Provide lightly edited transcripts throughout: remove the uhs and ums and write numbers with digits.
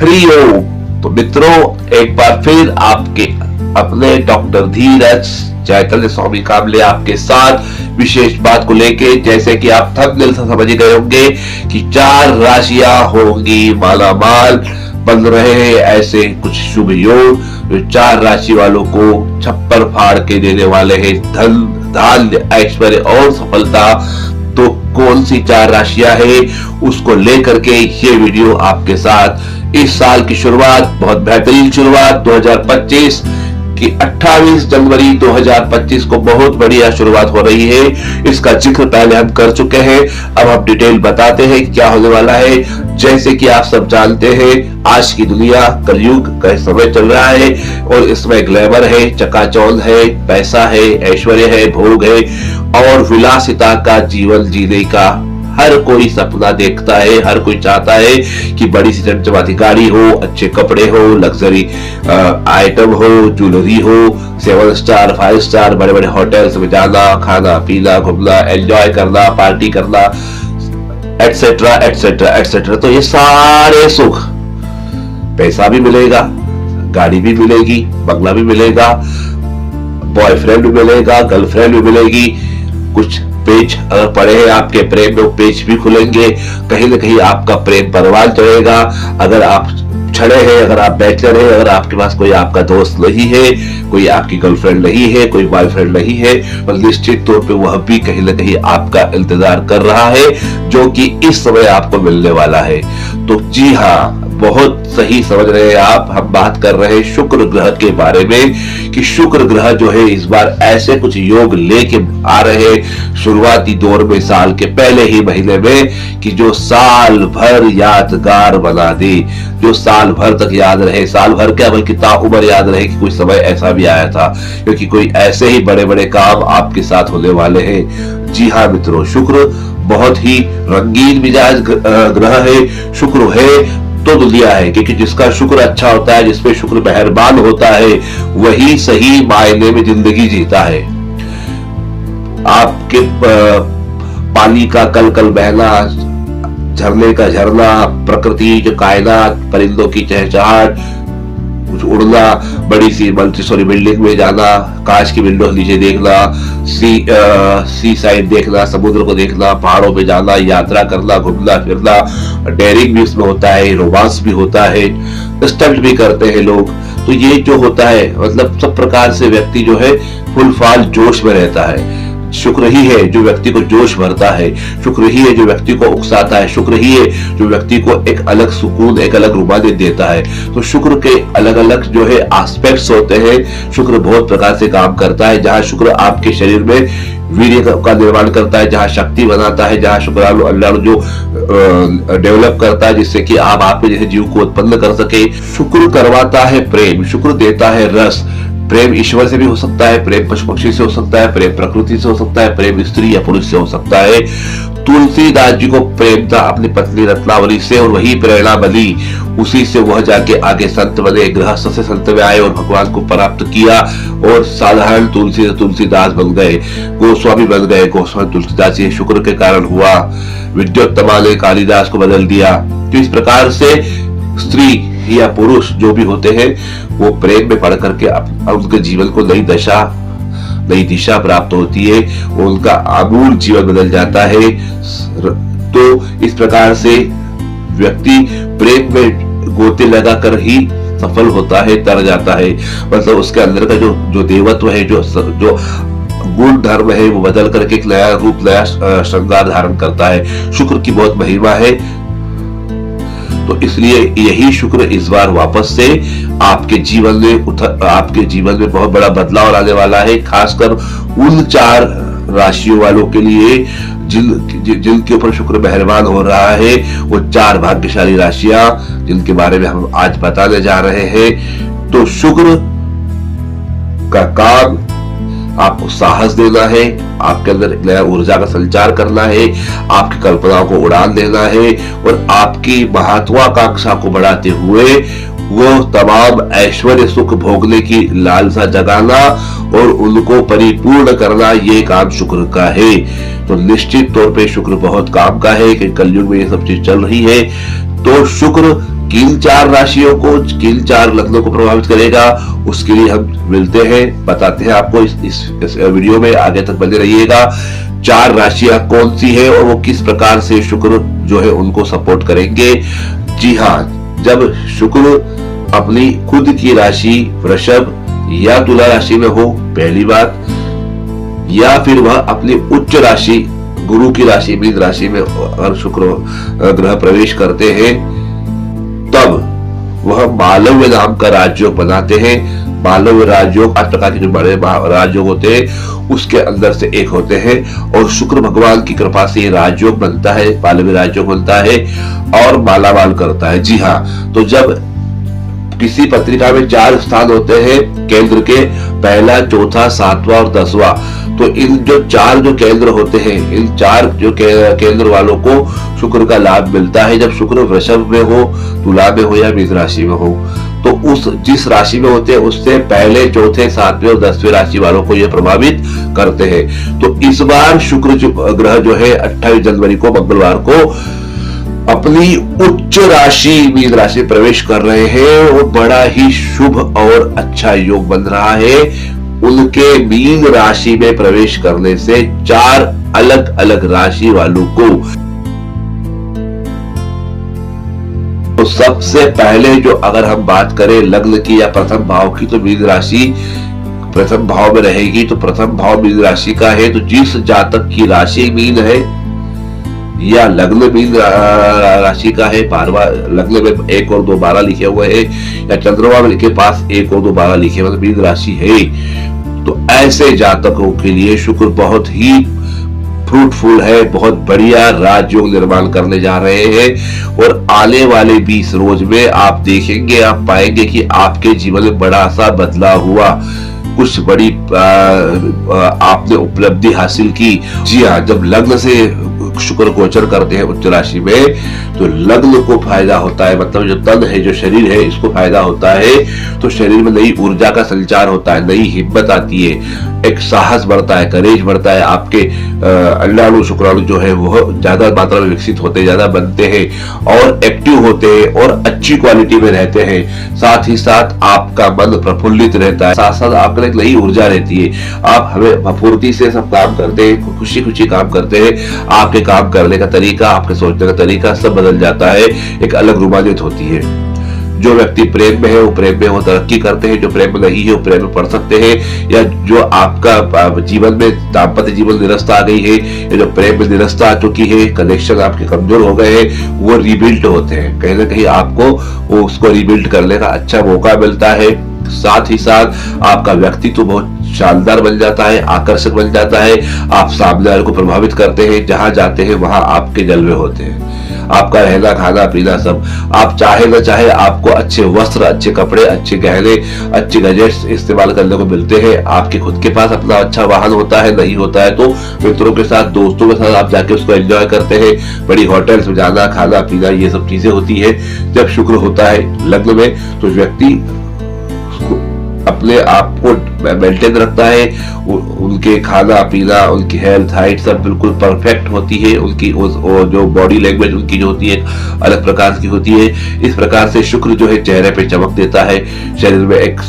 हरि ओम। तो मित्रों, एक बार फिर आपके अपने डॉक्टर धीरज चैतन्य स्वामी कामले आपके साथ विशेष बात को लेके, जैसे कि आप थंबनेल से समझ गए होंगे कि 4 राशियां होंगी मालामाल, बन रहे हैं ऐसे कुछ शुभ योग जो 4 राशि वालों को छप्पर फाड़ के देने वाले हैं धन, धान्य, ऐश्वर्य और सफलता। तो कौन सी 4 राशियां हैं उसको लेकर के ये वीडियो आपके साथ। इस साल की शुरुआत, बहुत बेहतरीन शुरुआत 2025 की 28 जनवरी 2025 को बहुत बढ़िया शुरुआत हो रही है। इसका जिक्र पहले हम कर चुके हैं, अब हम डिटेल बताते हैं क्या होने वाला है। जैसे कि आप सब जानते हैं, आज की दुनिया कलयुग का समय चल रहा है और इसमें ग्लैमर है, चकाचौंध है, पैसा है, ऐश्वर्य है, भोग है और विलासिता का जीवन जीने का हर कोई सपना देखता है। हर कोई चाहता है कि बड़ी सी चमचमाती गाड़ी हो, अच्छे कपड़े हो, लग्जरी आइटम हो, ज्वेलरी हो, 7 स्टार 5 स्टार बड़े बड़े होटल्स में जाना, खाना पीना, घूमना, एंजॉय करना, पार्टी करना, एटसेट्रा एटसेट्रा एटसेट्रा। तो ये सारे सुख, पैसा भी मिलेगा, गाड़ी भी मिलेगी, बंगला भी मिलेगा, बॉयफ्रेंड भी मिलेगा, गर्लफ्रेंड भी मिलेगी। कुछ पेज अगर पड़े हैं आपके प्रेम में, पेज भी खुलेंगे। कहीं ना कहीं आपका प्रेम परवान चढ़ेगा। अगर आप छड़े हैं, अगर आप बैचलर हैं, अगर आपके पास कोई आपका दोस्त नहीं है, कोई आपकी गर्लफ्रेंड नहीं है, कोई बॉयफ्रेंड नहीं है, तो निश्चित तौर पे वह भी कहीं ना कहीं आपका इंतजार कर रहा है, जो कि इस समय आपको मिलने वाला है। तो जी हाँ, बहुत सही समझ रहे हैं आप। हम बात कर रहे हैं शुक्र ग्रह के बारे में कि शुक्र ग्रह जो है इस बार ऐसे कुछ योग लेके आ रहे शुरुआती दौर में, साल के पहले ही महीने में, कि जो साल भर यादगार बना दे, जो साल भर तक याद रहे। साल भर क्या, बल्कि ताउम्र याद रहे कि कुछ समय ऐसा भी आया था, क्योंकि कोई ऐसे ही बड़े बड़े काम आपके साथ होने वाले हैं। जी हाँ मित्रों, शुक्र बहुत ही रंगीन मिजाज ग्रह है। शुक्र है तो दुनिया है, क्योंकि जिसका शुक्र अच्छा होता है, जिसपे शुक्र मेहरबान होता है, वही सही मायने में जिंदगी जीता है। आपके पानी का कल कल बहना, झरने का झरना, प्रकृति जो कायनात, परिंदों की चहचहाट, उड़ना, बड़ी सी मल्टीस्टोरी बिल्डिंग में जाना, कांच की विंडो नीचे देखना, सी साइड देखना, समुद्र को देखना, पहाड़ों पे जाना, यात्रा करना, घूमना फिरना, डेयरिंग भी उसमें होता है, रोमांस भी होता है, स्टंट भी करते हैं लोग। तो ये जो होता है, मतलब सब प्रकार से व्यक्ति जो है फुल फाल जोश में रहता है। शुक्र ही है जो व्यक्ति को जोश भरता है, शुक्र ही है जो व्यक्ति को उकसाता है, शुक्र ही है जो व्यक्ति को एक अलग सुकून, एक अलग रुमानियत देता है। तो शुक्र के अलग अलग जो है एस्पेक्ट्स होते हैं। शुक्र बहुत प्रकार से काम करता है। जहां शुक्र आपके शरीर में वीर्य का निर्माण करता है, जहां शक्ति बनाता है, जहां शुक्र अल्लाह जो डेवलप करता है जिससे कि आप आपके जैसे जीव को उत्पन्न कर सके। शुक्र करवाता है प्रेम, शुक्र देता है रस। प्रेम ईश्वर से भी हो सकता है, प्रेम पशु पक्षी से हो सकता है, प्रेम प्रकृति से हो सकता है, प्रेम स्त्री या पुरुष से हो सकता है। तुलसीदास जी को प्रेम था अपनी पत्नी रत्नावली से, और वही प्रेरणा बनी, उसी से वह जाके आगे संत बने, गृहस्थ से संत में आए और भगवान को प्राप्त किया, और साधारण तुलसी से तुलसीदास बन गए, गोस्वामी बन गए। गोस्वामी तुलसीदास ये शुक्र के कारण हुआ। विद्योत्तमा ने कालिदास को बदल दिया। तो इस प्रकार से स्त्री या पुरुष जो भी होते हैं, वो प्रेम में पढ़ करके उनके जीवन को नई दिशा प्राप्त होती है, उनका आमूल जीवन बदल जाता है। तो इस प्रकार से व्यक्ति प्रेम में गोते लगाकर ही सफल होता है, तर जाता है। मतलब उसके अंदर का जो देवत्व है, जो गुण धर्म है, वो बदल करके एक नया रूप, नया श्रृंगार धारण करता है। शुक्र की बहुत महिमा है। तो इसलिए यही शुक्र इस बार वापस से आपके जीवन में बहुत बड़ा बदलाव लाने वाला है, खासकर उन 4 राशियों वालों के लिए जिनके ऊपर शुक्र मेहरबान हो रहा है। वो 4 भाग्यशाली राशियां जिनके बारे में हम आज बताने जा रहे हैं। तो शुक्र का काम आपको साहस देना है, आपके अंदर नया ऊर्जा का संचार करना है, आपकी कल्पनाओं को उड़ान देना है, और आपकी महत्वाकांक्षा को बढ़ाते हुए वो तमाम ऐश्वर्य सुख भोगने की लालसा जगाना और उनको परिपूर्ण करना, ये काम शुक्र का है। तो निश्चित तौर पे शुक्र बहुत काम का है कि कलयुग में ये सब चीज चल रही है। तो शुक्र किन 4 राशियों को, किन 4 लग्नों को प्रभावित करेगा, उसके लिए हम मिलते हैं, बताते हैं आपको इस वीडियो में। आगे तक बने रहिएगा। 4 राशियां कौन सी है और वो किस प्रकार से शुक्र जो है उनको सपोर्ट करेंगे। जी हाँ, जब शुक्र अपनी खुद की राशि वृषभ या तुला राशि में हो, पहली बात, या फिर वह अपनी उच्च राशि गुरु की राशि मीन राशि में अगर शुक्र ग्रह प्रवेश करते हैं, तब वह मालव्य नाम का राजयोग बनाते हैं। मालव्य राजयोग 8 प्रकार के जो बड़े राजयोग होते हैं उसके अंदर से एक होते हैं, और शुक्र भगवान की कृपा से राजयोग बनता है, मालव्य राजयोग बनता है और मालामाल करता है। जी हाँ, तो जब किसी पत्रिका में 4 स्थान होते हैं केंद्र के, पहला, चौथा, 7वां और 10वां, तो इन जो 4 जो केंद्र होते हैं, इन 4 जो केंद्र वालों को शुक्र का लाभ मिलता है जब शुक्र वृषभ में हो, तुला में हो या मीन राशि में हो। तो उस जिस राशि में होते हैं उससे पहले, चौथे, 7वें और 10वें राशि वालों को यह प्रभावित करते हैं। तो इस बार शुक्र ग्रह जो है 28 जनवरी को मंगलवार को अपनी उच्च राशि मीन राशि प्रवेश कर रहे हैं और बड़ा ही शुभ और अच्छा योग बन रहा है। उनके मीन राशि में प्रवेश करने से 4 अलग अलग राशि वालों को, तो सबसे पहले जो अगर हम बात करें लग्न की या प्रथम भाव की, तो मीन राशि प्रथम भाव में रहेगी। तो प्रथम भाव मीन राशि का है, तो जिस जातक की राशि मीन है या लग्न मीन राशि का है, 12वां लग्न में 1 और 2 12 लिखे हुए हैं, या चंद्रमा में के पास 1 और 2 12 लिखे हुए मीन राशि है, तो ऐसे जातकों के लिए शुक्र बहुत ही फ्रूटफुल है, बहुत बढ़िया राजयोग निर्माण करने जा रहे हैं। और आने वाले 20 रोज में आप देखेंगे, आप पाएंगे कि आपके जीवन में बड़ा सा बदलाव हुआ, कुछ बड़ी आपने उपलब्धि हासिल की। जी हाँ, जब लग्न से शुक्र गोचर करते हैं उच्च राशि में, तो लग्न को फायदा होता है, मतलब जो तन है, जो शरीर है, इसको फायदा होता है। तो शरीर में नई ऊर्जा का संचार होता है, नई हिम्मत आती है, एक साहस बढ़ता है, करेज बढ़ता है। आपके अंडाणु शुक्राणु जो है वो ज्यादा मात्रा में विकसित होते हैं, ज्यादा बनते हैं और एक्टिव होते हैं और अच्छी क्वालिटी में रहते हैं। साथ ही साथ आपका मन प्रफुल्लित रहता है, साथ साथ आपके एक नई ऊर्जा रहती है। आप हमें फुर्ती से सब काम करते हैं, खुशी खुशी काम करते हैं। आपके काम करने का तरीका, आपके सोचने का तरीका सब बदल जाता है, एक अलग रूमानियत होती है। जो व्यक्ति प्रेम में है वो प्रेम में वो तरक्की करते हैं, जो प्रेम में नहीं है वो प्रेम में पढ़ सकते हैं, या जो आपका जीवन में दाम्पत्य जीवन निरस्ता आ गई है, या जो प्रेम में निरस्ता आ चुकी है, कनेक्शन आपके कमजोर हो गए हैं, वो रिबिल्ड होते हैं। कहीं ना कहीं आपको वो उसको रिबिल्ड करने का अच्छा मौका मिलता है। साथ ही साथ आपका व्यक्तित्व बहुत शानदार बन जाता है, आकर्षक बन जाता है। आप सामने वाले को प्रभावित करते हैं, जहां जाते हैं वहां आपके जलवे होते हैं। आपका रहना खाना पीना सब, आप चाहे न चाहे आपको अच्छे वस्त्र, अच्छे कपड़े, अच्छे गहने, अच्छे गैजेट्स इस्तेमाल करने को मिलते हैं। आपके खुद के पास अपना अच्छा वाहन होता है, नहीं होता है तो मित्रों के साथ, दोस्तों के साथ आप जाके उसको एंजॉय करते हैं। बड़ी होटल्स में जाना, खाना पीना, ये सब चीजें होती है। जब शुक्र होता है लग्न में तो व्यक्ति अपने आप को मेंटेन रखता है, उनके खाना पीना, उनकी हेल्थ, हाइट सब बिल्कुल परफेक्ट होती है। उनकी जो बॉडी लैंग्वेज उनकी जो होती है अलग प्रकार की होती है। इस प्रकार से शुक्र जो है चेहरे पे चमक देता है, शरीर में एक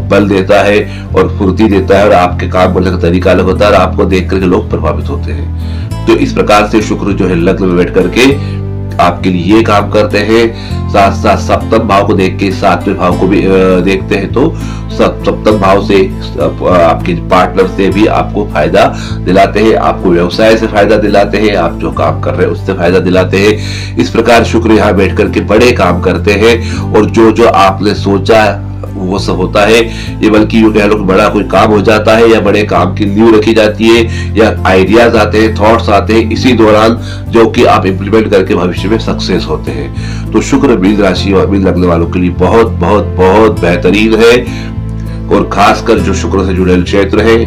बल देता है और फुर्ती देता है, और आपके काम करने का तरीका अलग होता है और आपको देख करके लोग प्रभावित होते हैं। तो इस प्रकार से शुक्र जो है लग्न में बैठ करके आपके लिए ये काम करते हैं। साथ साथ सप्तम भाव को देख के 7वें भाव को भी देखते हैं, तो सप्तम भाव से आपके पार्टनर से भी आपको फायदा दिलाते हैं, आपको व्यवसाय से फायदा दिलाते हैं, आप जो काम कर रहे हैं उससे फायदा दिलाते हैं। इस प्रकार शुक्र यहाँ बैठ करके बड़े काम करते हैं, और जो जो आपने सोचा वो सब होता है। ये बल्कि यूं कह लो कि बड़ा कोई काम हो जाता है, या बड़े काम की नींव रखी जाती है, या आइडियाज आते हैं, थॉट्स आते हैं इसी दौरान, जो कि आप इंप्लीमेंट करके भविष्य में सक्सेस होते हैं। तो शुक्र मीन राशि और मीन लग्न वालों के लिए बहुत बहुत बहुत बेहतरीन है। और खासकर जो शुक्र से जुड़े क्षेत्र है,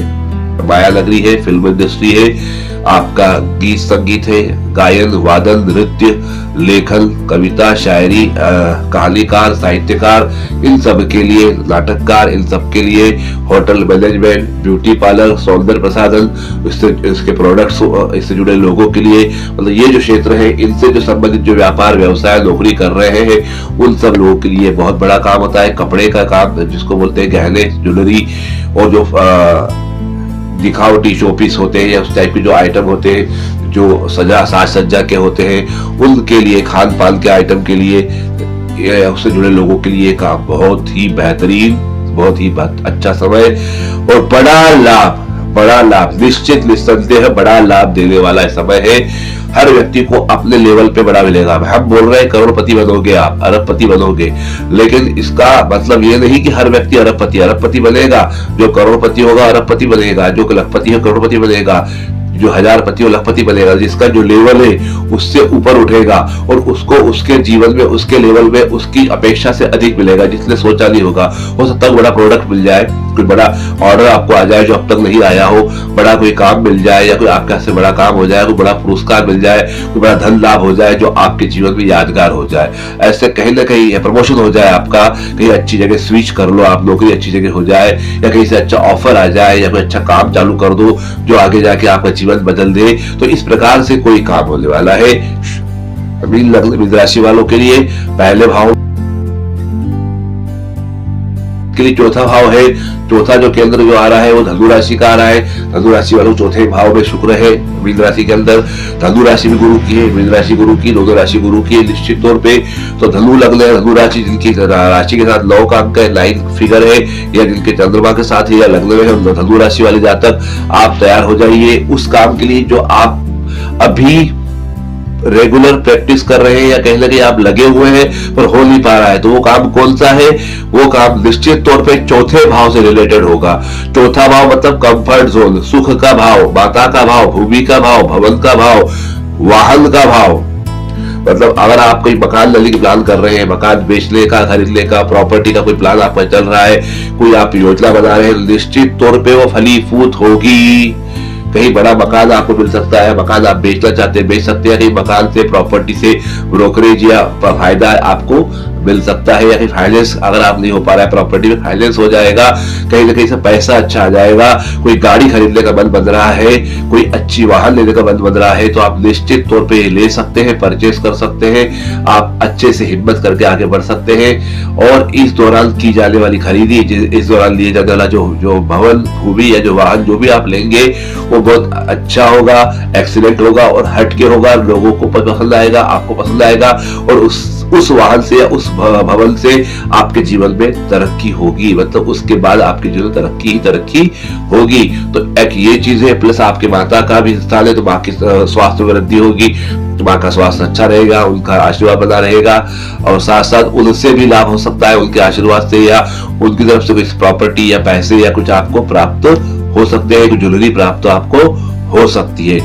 माया नगरी है, फिल्म इंडस्ट्री है, आपका गीत संगीत है, गायन, वादन, नृत्य, लेखन, कविता, शायरी, कहानीकार, साहित्यकार, इन सब के लिए, नाटककार, इन सब के लिए, होटल मैनेजमेंट, ब्यूटी पार्लर, सौंदर्य प्रसाधन, इसके प्रोडक्ट्स, इससे जुड़े लोगों के लिए, मतलब ये जो क्षेत्र है, इनसे जो संबंधित जो व्यापार व्यवसाय नौकरी कर रहे हैं उन सब लोगों के लिए बहुत बड़ा काम होता है। कपड़े का काम, जिसको बोलते हैं गहने, ज्वेलरी, और जो दिखावटी शोपीस होते हैं या उस टाइप के जो आइटम होते हैं जो साज सज्जा के होते हैं, उनके लिए, खान पान के आइटम के लिए, उससे जुड़े लोगों के लिए काम बहुत ही बेहतरीन, बहुत ही अच्छा समय और बड़ा लाभ निश्चित निस्संदेह बड़ा लाभ देने वाला समय है। हर व्यक्ति को अपने लेवल पे बड़ा मिलेगा। हम बोल रहे हैं करोड़पति बनोगे, आप अरबपति बनोगे, लेकिन इसका मतलब ये नहीं कि हर व्यक्ति अरबपति बनेगा। जो करोड़पति होगा अरबपति बनेगा, जो लखपति है करोड़पति बनेगा, जो हजारपति और लखपति बनेगा। जिसका जो लेवल है उससे ऊपर उठेगा और उसको उसके जीवन में, उसके लेवल में उसकी अपेक्षा से अधिक मिलेगा, जिसने सोचा नहीं होगा। हो सकता है बड़ा प्रोडक्ट मिल जाए, कोई बड़ा ऑर्डर आपको आ जाए जो अब तक नहीं आया हो, बड़ा कोई काम मिल जाए, या कोई आपके हाथ से बड़ा काम हो जाए, कोई बड़ा पुरस्कार मिल जाए, कोई बड़ा धन लाभ हो जाए जो आपके जीवन में यादगार हो जाए। ऐसे कहीं ना कहीं प्रमोशन हो जाए आपका, कहीं अच्छी जगह स्विच कर लो आप, नौकरी अच्छी जगह हो जाए, या कहीं से अच्छा ऑफर आ जाए, या कोई अच्छा काम चालू कर दो जो आगे जाके आपका जीवन बदल दे। तो इस प्रकार से कोई काम होने वाला है। मीन राशि वालों के लिए पहले भाव के लिए चौथा भाव है। चौथा जो केंद्र जो आ रहा है वो धनु राशि का आ रहा है। धनु राशि वालों चौथे भाव में शुक्र है मीन राशि के अंदर। धनु राशि भी गुरु की है, मीन राशि गुरु की, दोनों राशि गुरु की है निश्चित तौर पे। तो धनु लग्न है, धनु राशि जिनकी राशि के साथ 9 का अंक है, 9 फिगर है, या जिनके चंद्रमा के साथ है या लग्न में है, धनु राशि वाले जातक आप तैयार हो जाइए उस काम के लिए जो आप अभी रेगुलर प्रैक्टिस कर रहे हैं, या कहीं ना कहीं आप लगे हुए हैं पर हो नहीं पा रहा है। तो वो काम कौन सा है? वो काम निश्चित तौर पे चौथे भाव से रिलेटेड होगा। चौथा भाव मतलब कंफर्ट जोन, सुख का भाव, माता का भाव, भूमि का भाव, भवन का भाव, वाहन का भाव। मतलब अगर आप कोई मकान लेने की प्लान कर रहे हैं, मकान बेचने का, खरीदने का, प्रॉपर्टी का कोई प्लान आपका चल रहा है, कोई आप योजना बना रहे हैं, निश्चित तौर पे वो फलीभूत होगी। कहीं बड़ा मकान आपको मिल सकता है, मकान आप बेचना चाहते हैं बेच सकते हैं, कहीं मकान से, प्रॉपर्टी से ब्रोकरेज या फायदा आपको मिल सकता है, या कहीं फाइनेंस अगर आप नहीं हो पा रहा है प्रॉपर्टी में फाइनेंस हो जाएगा, कहीं ना कहीं से पैसा अच्छा आ जाएगा। कोई गाड़ी खरीदने का मन बन रहा है, कोई अच्छी वाहन लेने का मन बन रहा है, तो आप निश्चित तौर पे ले सकते हैं, परचेस कर सकते हैं, आप अच्छे से हिम्मत करके आगे बढ़ सकते हैं। और इस दौरान की जाने वाली खरीदी, इस दौरान लिए जाने वाला जो भवन, भूमि या जो वाहन जो भी आप लेंगे वो बहुत अच्छा होगा, एक्सीलेंट होगा और हटके होगा, लोगों को पसंद आएगा, आपको पसंद आएगा, और उस वाहन से या उस भवन से आपके जीवन में तरक्की होगी। मतलब उसके बाद आपके जीवन में तरक्की ही तरक्की होगी। तो एक ये चीज है, प्लस आपके माता का भी स्थान है, तो माँ की स्वास्थ्य में वृद्धि होगी, तो माँ का स्वास्थ्य अच्छा रहेगा, उनका आशीर्वाद बना रहेगा, और साथ साथ उनसे भी लाभ हो सकता है, उनके आशीर्वाद से या उनकी तरफ से कुछ प्रॉपर्टी या पैसे या कुछ आपको प्राप्त हो सकते हैं, कुछ ज्वेलरी प्राप्त आपको हो सकती है।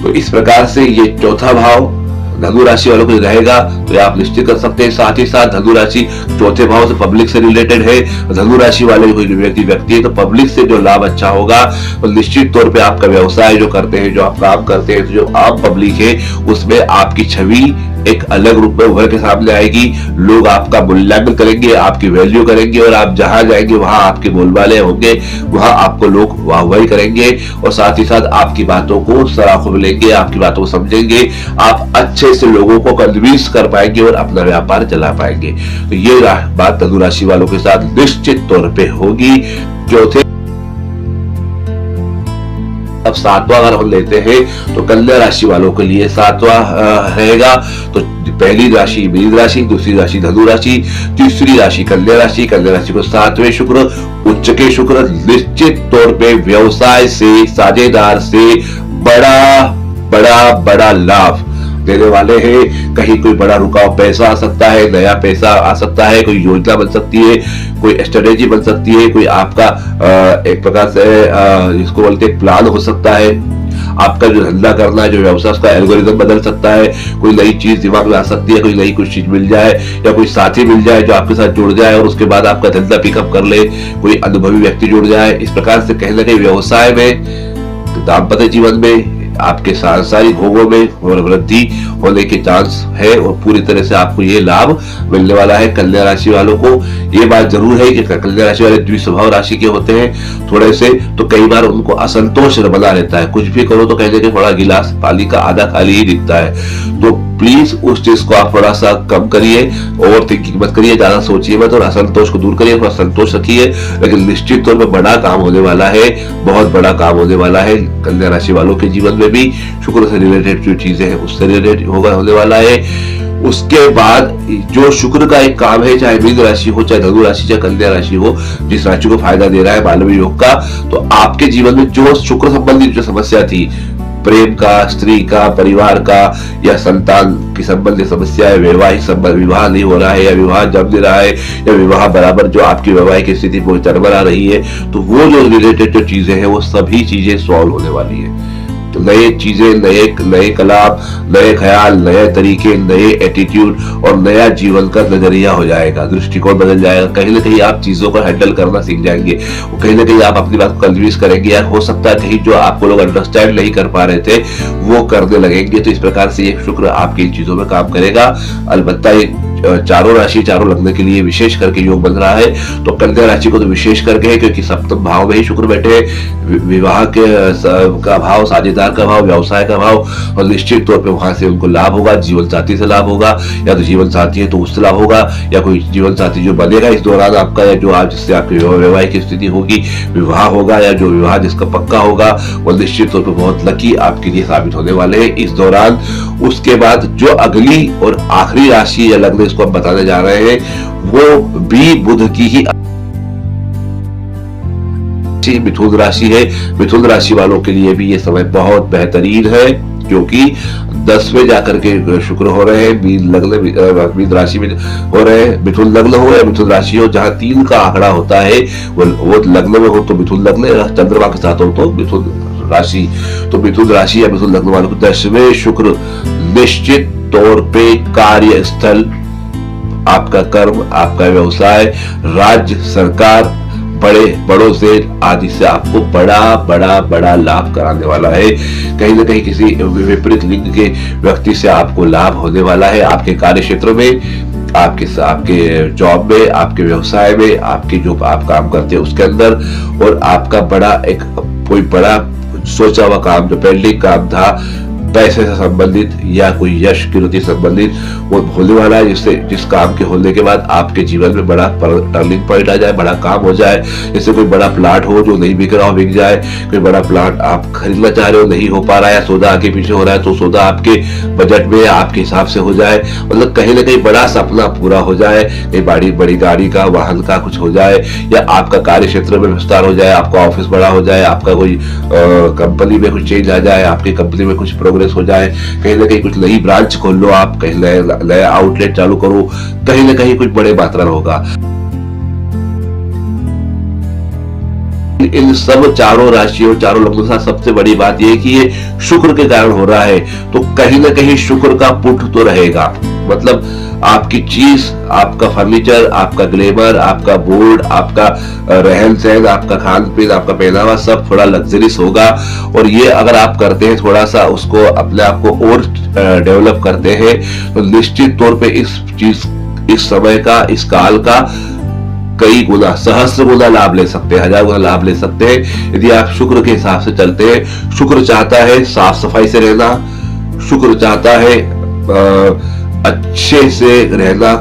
तो इस प्रकार से ये चौथा भाव धनु राशि वालों को रहेगा, तो आप निश्चित कर सकते हैं। साथ ही साथ धनु राशि चौथे भाव से पब्लिक से रिलेटेड है। धनु राशि वाले कोई व्यक्ति है तो पब्लिक से जो लाभ अच्छा होगा, तो निश्चित तौर पे आपका व्यवसाय जो करते हैं, जो आप काम करते हैं, तो जो आम पब्लिक है उसमें आपकी छवि एक अलग रूप में उभर के सामने आएगी। लोग आपका मूल्यांकन करेंगे, आपकी वैल्यू करेंगे, और आप जहां जाएंगे वहां आपके बोलबाले होंगे, वहां आपको लोग वाहवाही करेंगे, और साथ ही साथ आपकी बातों को सराखों में लेंगे, आपकी बातों को समझेंगे, आप अच्छे से लोगों को कन्विंस कर पाएंगे और अपना व्यापार चला पाएंगे। तो ये बात धनु राशि वालों के साथ निश्चित तौर पे होगी। चौथे अब सातवां अगर हम लेते हैं तो कन्या राशि वालों के लिए सातवां रहेगा। तो पहली राशि मीन राशि, दूसरी राशि धनु राशि, तीसरी राशि कन्या राशि। कन्या राशि को 7वें शुक्र, उच्च के शुक्र निश्चित तौर पे व्यवसाय से, साझेदार से बड़ा लाभ देने वाले हैं। कहीं कोई बड़ा रुकाव पैसा आ सकता है, नया पैसा आ सकता है, कोई योजना बन सकती है, कोई स्ट्रेटेजी बन सकती है, कोई आपका एक प्रकार से जिसको बोलते हैं प्लान हो सकता है। आपका जो धंधा करना है, जो व्यवसाय, उसका एल्गोरिदम बदल सकता है। कोई नई चीज दिमाग में आ सकती है, कोई नई कुछ चीज मिल जाए, या कोई साथी मिल जाए जो आपके साथ जुड़ जाए और उसके बाद आपका धंधा पिकअप कर ले, कोई अनुभवी व्यक्ति जुड़ जाए। इस प्रकार से कहीं ना कहीं व्यवसाय में, दाम्पत्य जीवन में, आपके सांसारिक भोगों में वृद्धि होने के चांस है और पूरी तरह से आपको ये लाभ मिलने वाला है। कन्या राशि वालों को ये बात जरूर है कि कन्या राशि वाले द्विस्वभाव राशि के होते हैं थोड़े से, तो कई बार उनको असंतोष बना रहता है। कुछ भी करो तो कहीं ना कहीं थोड़ा गिलास पानी का आधा खाली ही दिखता है। तो प्लीज उस चीज को आप थोड़ा सा कम करिए, ओवर थिंकिंग मत करिए, ज्यादा सोचिए मत और असंतोष को दूर करिए, थोड़ा संतोष रखिए। लेकिन निश्चित तौर पर बड़ा काम होने वाला है, बहुत बड़ा काम होने वाला है कन्या राशि वालों के जीवन में भी। शुक्र से रिलेटेड जो चीजें हैं उससे रिलेटेड होने वाला है। उसके बाद जो शुक्र का एक काम है, चाहे मीन राशि हो, चाहे धनु राशि, चाहे कन्या राशि हो, जिस राशि को फायदा दे रहा है मालवीय योग का, तो आपके जीवन में जो शुक्र संबंधित जो समस्या थी, प्रेम का, स्त्री का, परिवार का, या संतान की संबंधित समस्या है, वैवाहिक संबंध, विवाह नहीं हो रहा है या विवाह जम नहीं रहा है या विवाह बराबर जो आपकी वैवाहिक स्थिति को चरमरा रही है, तो वो जो रिलेटेड जो चीजें हैं वो सभी चीजें सॉल्व होने वाली है। तो नए चीजें, नए कलाम, नए ख्याल, नए तरीके, नए एटीट्यूड और नया जीवन का नजरिया हो जाएगा, दृष्टिकोण बदल जाएगा। कहीं ना कहीं आप चीजों को हैंडल करना सीख जाएंगे, कहीं ना कहीं आप अपनी बात को कन्विंस करेंगे, या हो सकता है कहीं जो आपको लोग अंडरस्टैंड नहीं कर पा रहे थे वो करने लगेंगे। तो इस प्रकार से ये शुक्र आपकी इन चीजों में काम करेगा। अलबत्ता ये चारों राशि, चारों लग्न के लिए विशेष करके योग बन रहा है। तो कन्या राशि को तो विशेष करके है क्योंकि सप्तम भाव में ही शुक्र बैठे, विवाह के का भाव, साझेदार का भाव, व्यवसाय का भाव, और निश्चित तौर पे वहां से उनको लाभ होगा। जीवन साथी से लाभ होगा, या तो जीवन साथी है तो उससे लाभ होगा, या कोई जीवन साथी जो बनेगा इस दौरान आपका, या जो आज जिससे आपकी वैवाहिक स्थिति होगी, विवाह होगा, या जो विवाह जिसका पक्का होगा, वो निश्चित तौर पर बहुत लकी आपके लिए साबित होने वाले हैं इस दौरान। उसके बाद जो अगली और आखिरी राशि या लग्न इसको हम बताने जा रहे हैं, वो भी बुध की ही मिथुन राशि है। मिथुन राशि वालों के लिए भी ये समय बहुत बेहतरीन है क्योंकि 10वें जाकर के शुक्र हो रहे हैं, मीन राशि में हो रहे हैं। मिथुन लग्न हो या मिथुन राशि हो, जहां 3 का आंकड़ा होता है वो लग्न में हो तो मिथुन लग्न, चंद्रमा के साथ हो तो मिथुन राशि। तो मिथुन राशि या मिथुन लग्न वालों को 10वें शुक्र निश्चित तौर पे कार्य स्थल, आपका कर्म, आपका व्यवसाय, राज्य, सरकार, बड़ों से आदि से आपको बड़ा लाभ कराने वाला है। कहीं ना कहीं किसी विपरीत लिंग के व्यक्ति से आपको लाभ होने वाला है, आपके कार्य क्षेत्र में, आपके जॉब में, आपके व्यवसाय में, आपके जो आप काम करते हैं उसके अंदर, और आपका कोई बड़ा सोचा हुआ काम जो पेंडिंग काम था, पैसे से संबंधित या कोई यश कीर्ति संबंधित, वो होने वाला है, जिस काम के होने के बाद आपके जीवन में बड़ा टर्निंग पॉइंट आ जाए, बड़ा काम हो जाए। जैसे कोई बड़ा प्लाट हो जो नहीं बिक रहा हो, बिक जाए। कोई बड़ा प्लाट आप खरीदना चाह रहे हो, नहीं हो पा रहा है, सौदा आगे पीछे हो रहा है, तो सौदा आपके बजट में, आपके हिसाब से हो जाए। मतलब कहीं ना कहीं बड़ा सपना पूरा हो जाए, कहीं बड़ी गाड़ी का, वाहन का कुछ हो जाए, या आपका कार्य क्षेत्र में विस्तार हो जाए, आपका ऑफिस बड़ा हो जाए, आपका कोई कंपनी में कुछ चेंज आ जाए, आपकी कंपनी में कुछ प्रोग्रेस हो जाए, कहीं ना कहीं कुछ नई ब्रांच खोल लो आप, कहीं नया आउटलेट चालू करो, कहीं ना कहीं कुछ बड़े मात्रा में होगा। इन सब चारों राशियों, चारों लग्नों के साथ सबसे बड़ी बात यह कि ये शुक्र के कारण हो रहा है, तो कहीं ना कहीं शुक्र का पुट तो रहेगा। मतलब आपकी चीज, आपका फर्नीचर, आपका ग्लेमर, आपका बोर्ड, आपका रहन सहन, आपका खान पीन, आपका पहनावा, सब थोड़ा लग्जरियस होगा। और ये अगर आप करते हैं, थोड़ा सा उसको अपने आप को और डेवलप करते हैं, तो निश्चित तौर पे इस समय का, इस काल का कई गुना, सहस्त्र गुना लाभ ले सकते हैं, 1000 गुना लाभ ले सकते हैं यदि आप शुक्र के हिसाब से चलते हैं। शुक्र चाहता है साफ सफाई से रहना, शुक्र चाहता है अच्छे से रहना,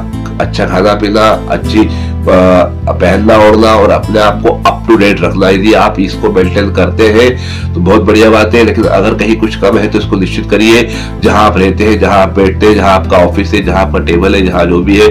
अच्छा खाना पीना, अच्छी पहनना ओढ़ना और अपने आप को अप टू डेट रखना। यदि आप इसको मेंटेन करते हैं तो बहुत बढ़िया बात है, लेकिन अगर कहीं कुछ कम है तो इसको निश्चित करिए। जहां आप रहते हैं, जहां आप बैठते हैं, जहां आपका ऑफिस है, जहां आपका टेबल है, जहां जो भी है,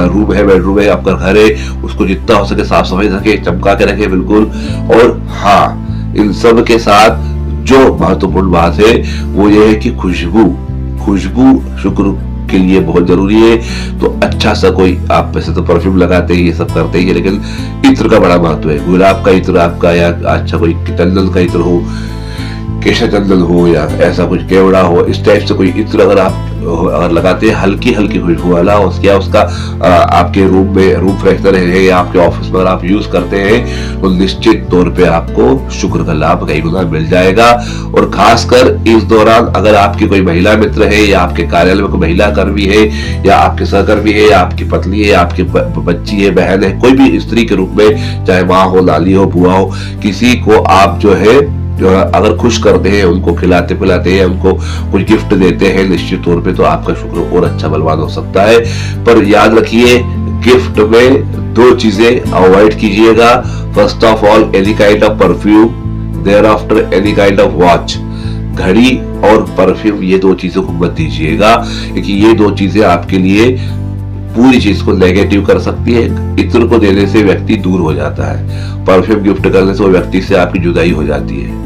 रूम है, बेडरूम है, आपका घर है, उसको जितना हो सके साफ सफाई रखे, चमका के रखे बिल्कुल। और हाँ, इन सब के साथ जो महत्वपूर्ण बात है वो ये है कि खुशबू शुक्र के लिए बहुत जरूरी है। तो अच्छा सा कोई, आप वैसे तो परफ्यूम लगाते हैं, ये सब करते ही, लेकिन इत्र का बड़ा महत्व है। गुलाब का इत्र आपका, या अच्छा कोई चंदन का इत्र हो, केशा चंदन हो या ऐसा कुछ केवड़ा हो, इस टाइप से कोई इत्र अगर आप अगर लगाते हैं हल्की हल्की खुशबू वाला, उसका आपके रूम में रूम फ्रेशनर है या आपके ऑफिस में अगर आप यूज करते हैं तो निश्चित तौर पे आपको शुक्र का लाभ कई गुना मिल जाएगा। और खासकर इस दौरान अगर आपकी कोई महिला मित्र है या आपके कार्यालय में कोई महिला कर्मी है या आपके सहकर्मी है या आपकी पत्नी है, आपकी बच्ची है, बहन है, कोई भी स्त्री के रूप में, चाहे माँ हो, नानी हो, बुआ हो, किसी को आप जो है अगर खुश करते हैं, उनको खिलाते पिलाते हैं, उनको कुछ गिफ्ट देते हैं, निश्चित तौर पे तो आपका शुक्र और अच्छा बलवान हो सकता है। पर याद रखिए गिफ्ट में दो चीजें अवॉइड कीजिएगा। First of all any kind of perfume, thereafter any kind of watch. घड़ी और परफ्यूम ये दो चीजों को मत दीजिएगा, क्योंकि ये दो चीजें आपके लिए पूरी चीज को नेगेटिव कर सकती है। इत्र को देने से व्यक्ति दूर हो जाता है, परफ्यूम गिफ्ट करने से वो व्यक्ति से आपकी जुदाई हो जाती है।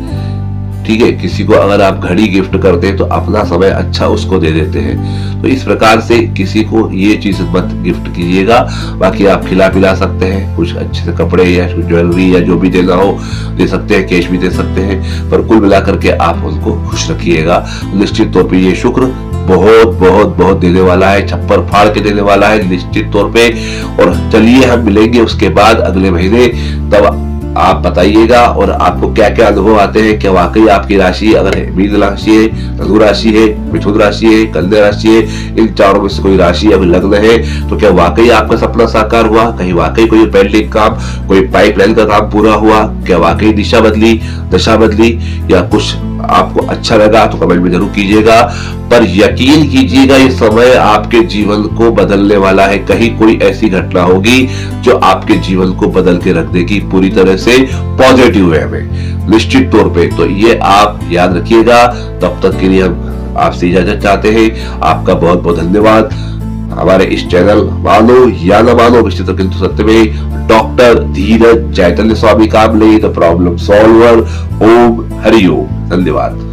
ठीक है, किसी को अगर आप घड़ी गिफ्ट करते हैं तो अपना समय अच्छा उसको दे देते हैं। तो इस प्रकार से किसी को ये चीज मत गिफ्ट कीजिएगा। बाकी आप खिला पिला सकते हैं, कुछ अच्छे से कपड़े या ज्वेलरी या जो भी देना हो दे सकते हैं, कैश भी दे सकते हैं, पर कुल मिलाकर के आप उनको खुश रखिएगा। निश्चित तौर पर ये शुक्र बहुत बहुत बहुत देने वाला है, छप्पर फाड़ के देने वाला है निश्चित तौर पे। और चलिए हम मिलेंगे उसके बाद अगले महीने, तब आप बताइएगा और आपको क्या क्या अनुभव आते हैं। क्या वाकई आपकी राशि अगर मीन राशि है, धनु राशि है, मिथुन राशि है, कन्या राशि है, इन चारों में से कोई राशि अभी लग्न है तो क्या वाकई आपका सपना साकार हुआ? कहीं वाकई कोई पेंडिंग काम, कोई पाइपलाइन का काम पूरा हुआ? क्या वाकई दिशा बदली, दशा बदली, या कुछ आपको अच्छा लगा तो कमेंट में जरूर कीजिएगा। पर यकीन कीजिएगा ये समय आपके जीवन को बदलने वाला है। कहीं कोई ऐसी घटना होगी जो आपके जीवन को बदल के रख देगी पूरी तरह से पॉजिटिव वे में, निश्चित तौर पे। तो ये आप याद रखिएगा। तब तक के लिए हम आपसे इजाजत चाहते हैं। आपका बहुत बहुत धन्यवाद। हमारे इस चैनल मानो या न मानो विचित्र किंतु सत्य में doctor Dheeraj Chaitanya Swami Kamle the problem solver. Om Hari Om. धन्यवाद।